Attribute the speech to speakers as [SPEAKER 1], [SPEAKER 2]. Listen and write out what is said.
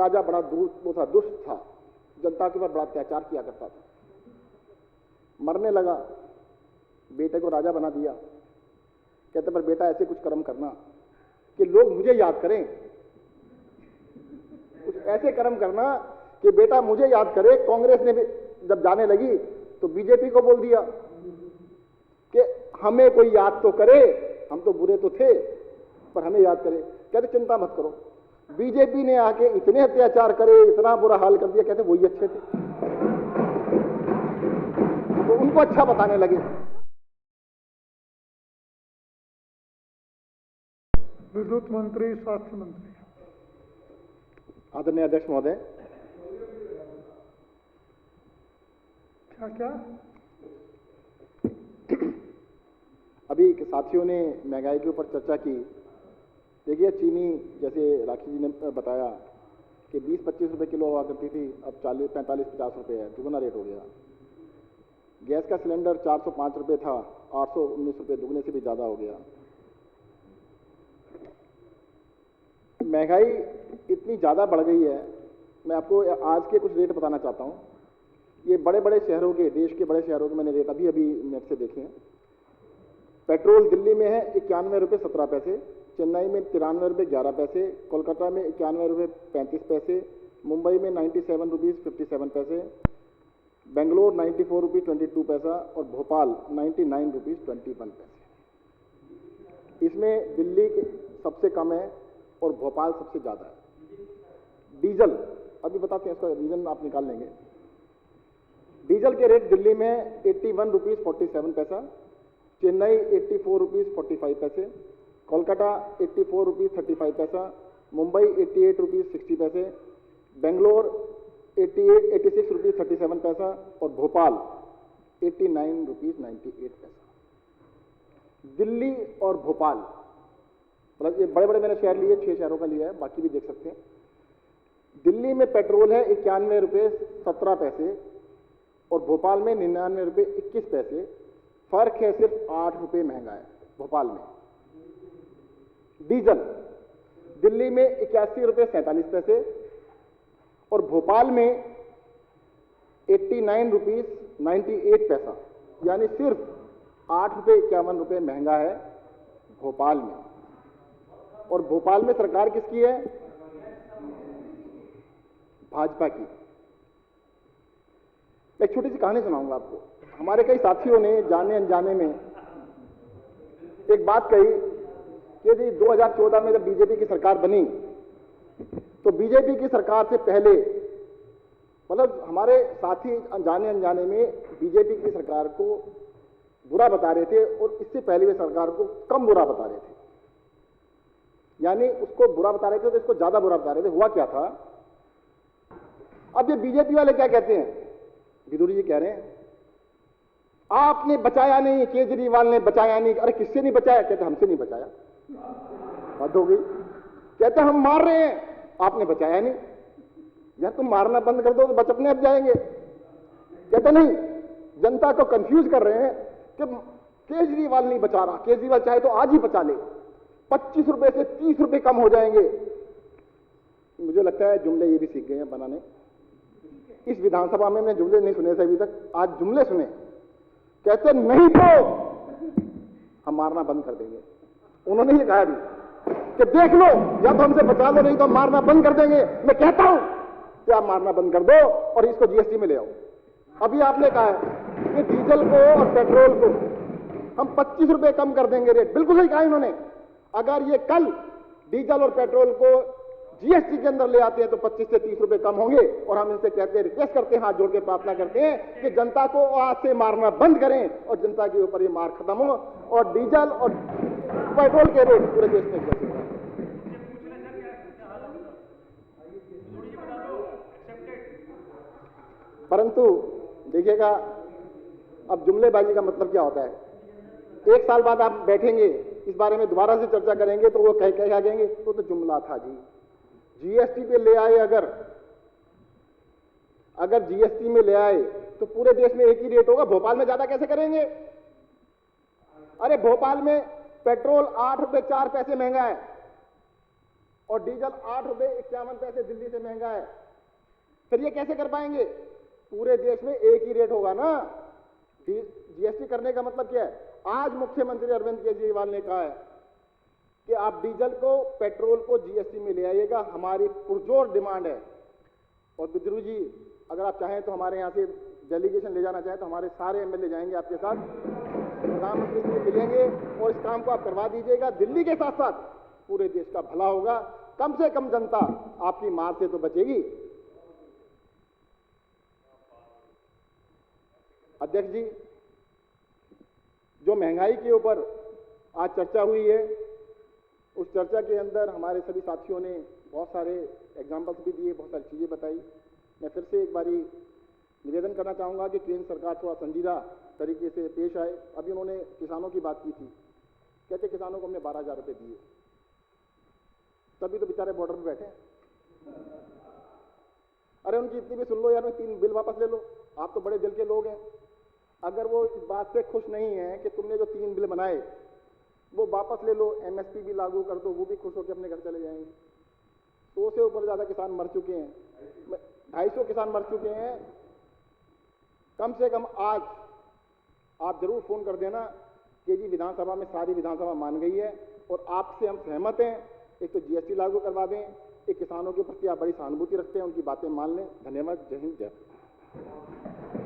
[SPEAKER 1] राजा बड़ा वो था, दुष्ट था, जनता के ऊपर बड़ा अत्याचार किया करता था। मरने लगा, बेटे को राजा बना दिया। कहते पर बेटा ऐसे कुछ कर्म करना कि लोग मुझे याद करें, कुछ ऐसे कर्म करना कि बेटा मुझे याद करे। कांग्रेस ने भी जब जाने लगी तो बीजेपी को बोल दिया कि हमें कोई याद तो करे, हम तो बुरे तो थे पर हमें याद करे। कहते चिंता मत करो, बीजेपी ने आके इतने अत्याचार करे, इतना बुरा हाल कर दिया, कहते वही अच्छे थे, तो उनको अच्छा बताने लगे।
[SPEAKER 2] विद्युत मंत्री, स्वास्थ्य मंत्री।
[SPEAKER 1] आदरणीय अध्यक्ष महोदय,
[SPEAKER 2] क्या
[SPEAKER 1] अभी साथियों ने महंगाई के ऊपर चर्चा की। देखिए, चीनी जैसे राखी जी ने बताया कि 20-25 रुपए किलो हुआ करती थी, अब 40-45-50 रुपए है, दुगना रेट हो गया। गैस का सिलेंडर 405 रुपए था, 819 रुपए, दुगने से भी ज्यादा हो गया। महंगाई इतनी ज्यादा बढ़ गई है, मैं आपको आज के कुछ रेट बताना चाहता हूं। ये बड़े बड़े शहरों के, देश के बड़े शहरों के मैंने रेट अभी अभी नेट से देखे हैं। पेट्रोल दिल्ली में है 91 रुपये 17 पैसे, चेन्नई में 93 रुपये 11 पैसे, कोलकाता में 91 रुपये 35 पैसे, मुंबई में 97 रुपीज़ 57 पैसे, बेंगलोर 94 रुपीज़ 22 पैसा और भोपाल 99 रुपीज़ 21 पैसे। इसमें दिल्ली सबसे कम है और भोपाल सबसे ज़्यादा है। डीजल अभी बताते हैं, इसका रीजन आप निकाल लेंगे। डीजल के रेट दिल्ली में 81 रुपीज़ 47 पैसा, चेन्नई 84 रुपीज़ 45 पैसे, कोलकाता 84 रुपीज़ 35 पैसा, मुंबई 88 रुपीज़ 60 पैसे, बेंगलोर 86 रुपीज़ 37 पैसा और भोपाल 89 रुपीज़ 98 पैसा। दिल्ली और भोपाल, मतलब ये बड़े बड़े मैंने शहर लिए, 6 शहरों का लिया है, बाकी भी देख सकते हैं। दिल्ली में पेट्रोल है 91 रुपये 17 पैसे और भोपाल में 99 रुपये 21 पैसे। फर्क है सिर्फ 8 रुपये महंगा है भोपाल में। डीजल दिल्ली में 81 रुपये 47 पैसे और भोपाल में 89 रुपीज़ 98 पैसा, यानी सिर्फ 8 रुपये 51 रुपये महंगा है भोपाल में। और भोपाल में सरकार किसकी है? भाजपा की। एक छोटी सी कहानी सुनाऊंगा आपको। हमारे कई साथियों ने जाने अनजाने में एक बात कही कि जी 2014 में जब बीजेपी की सरकार बनी तो बीजेपी की सरकार से पहले, मतलब हमारे साथी जाने अनजाने में बीजेपी की सरकार को बुरा बता रहे थे और इससे पहले भी सरकार को कम बुरा बता रहे थे, यानी उसको बुरा बता रहे थे तो इसको ज्यादा बुरा बता रहे थे। हुआ क्या था? अब ये बीजेपी वाले क्या कहते हैं, विदुरी जी कह रहे हैं आपने बचाया नहीं, केजरीवाल ने बचाया नहीं। अरे किससे नहीं बचाया? कहते हमसे नहीं बचाया। बात हो गई। कहते हम मार रहे हैं, आपने बचाया नहीं। यार तुम मारना बंद कर दो तो बच अपने आप जाएंगे। कहते नहीं, जनता को कंफ्यूज कर रहे हैं कि केजरीवाल नहीं बचा रहा, केजरीवाल चाहे तो आज ही बचा ले, 25 रुपए से 30 रुपए कम हो जाएंगे। मुझे लगता है जुमले ये भी सीख गए हैं बनाने। इस विधानसभा में मैंने जुमले नहीं सुने थे अभी तक, आज जुमले सुने। कहते नहीं तो हम मारना बंद कर देंगे। उन्होंने ये कहा भी कि देख लो, या तो हमसे बचा लो नहीं तो हम मारना बंद कर देंगे। मैं कहता हूं कि आप मारना बंद कर दो और इसको जीएसटी में ले आओ। अभी आपने कहा है कि डीजल को और पेट्रोल को हम 25 रुपए कम कर देंगे रेट। बिल्कुल सही कहा इन्होंने। अगर ये कल डीजल और पेट्रोल को जीएसटी के अंदर ले आते हैं तो 25 से 30 रुपए कम होंगे। और हम इनसे कहते हैं, रिक्वेस्ट करते हैं, हाथ जोड़ के प्रार्थना करते हैं कि जनता को आज से मारना बंद करें और जनता के ऊपर ये मार खत्म हो और डीजल और पेट्रोल के रेट पूरे देश में गिर जाएं। परंतु देखिएगा, अब जुमलेबाजी का मतलब क्या होता है। एक साल बाद आप बैठेंगे, इस बारे में दोबारा से चर्चा करेंगे तो वो क्या कहेंगे, तो जुमला था जी। जीएसटी पे ले आए, अगर जीएसटी में ले आए तो पूरे देश में एक ही रेट होगा। भोपाल में ज्यादा कैसे करेंगे? अरे भोपाल में पेट्रोल 8 रुपए 4 पैसे महंगा है, और डीजल 8 रुपए 51 पैसे दिल्ली से महंगा है। फिर ये कैसे कर पाएंगे? पूरे देश में एक ही रेट होगा ना। जीएसटी करने का मतलब क्या है? आज मुख्यमंत्री अरविंद केजरीवाल ने कहा है कि आप डीजल को, पेट्रोल को जीएसटी में ले आइएगा, हमारी पुरजोर डिमांड है। और बिद्रू जी, अगर आप चाहें तो हमारे यहाँ से डेलीगेशन ले जाना चाहें तो हमारे सारे एमएलए जाएंगे आपके साथ, प्रधानमंत्री से मिलेंगे और इस काम को आप करवा दीजिएगा। दिल्ली के साथ साथ पूरे देश का भला होगा, कम से कम जनता आपकी मार से तो बचेगी। अध्यक्ष जी, जो महंगाई के ऊपर आज चर्चा हुई है, उस चर्चा के अंदर हमारे सभी साथियों ने बहुत सारे एग्जाम्पल्स भी दिए, बहुत सारी चीज़ें बताई। मैं फिर से एक बारी निवेदन करना चाहूँगा कि केंद्र सरकार थोड़ा संजीदा तरीके से पेश आए। अभी उन्होंने किसानों की बात की थी, कहते किसानों को हमने 12,000 रुपये दिए, तभी तो बेचारे बॉर्डर पे बैठे हैं। अरे उनकी इतनी भी सुन लो यार, 3 बिल वापस ले लो, आप तो बड़े दिल के लोग हैं। अगर वो इस बात से खुश नहीं है कि तुमने जो 3 बिल बनाए वो वापस ले लो, एमएसपी भी लागू कर दो, वो भी खुश होकर अपने घर चले जाएंगे। 100 से ऊपर ज़्यादा किसान मर चुके हैं, 250 किसान मर चुके हैं। कम से कम आज आप जरूर फोन कर देना कि जी विधानसभा में सारी विधानसभा मान गई है और आपसे हम सहमत हैं, एक तो जीएसटी लागू करवा दें, एक किसानों के प्रति आप बड़ी सहानुभूति रखते हैं, उनकी बातें मान लें। धन्यवाद। जय हिंद, जय भारत।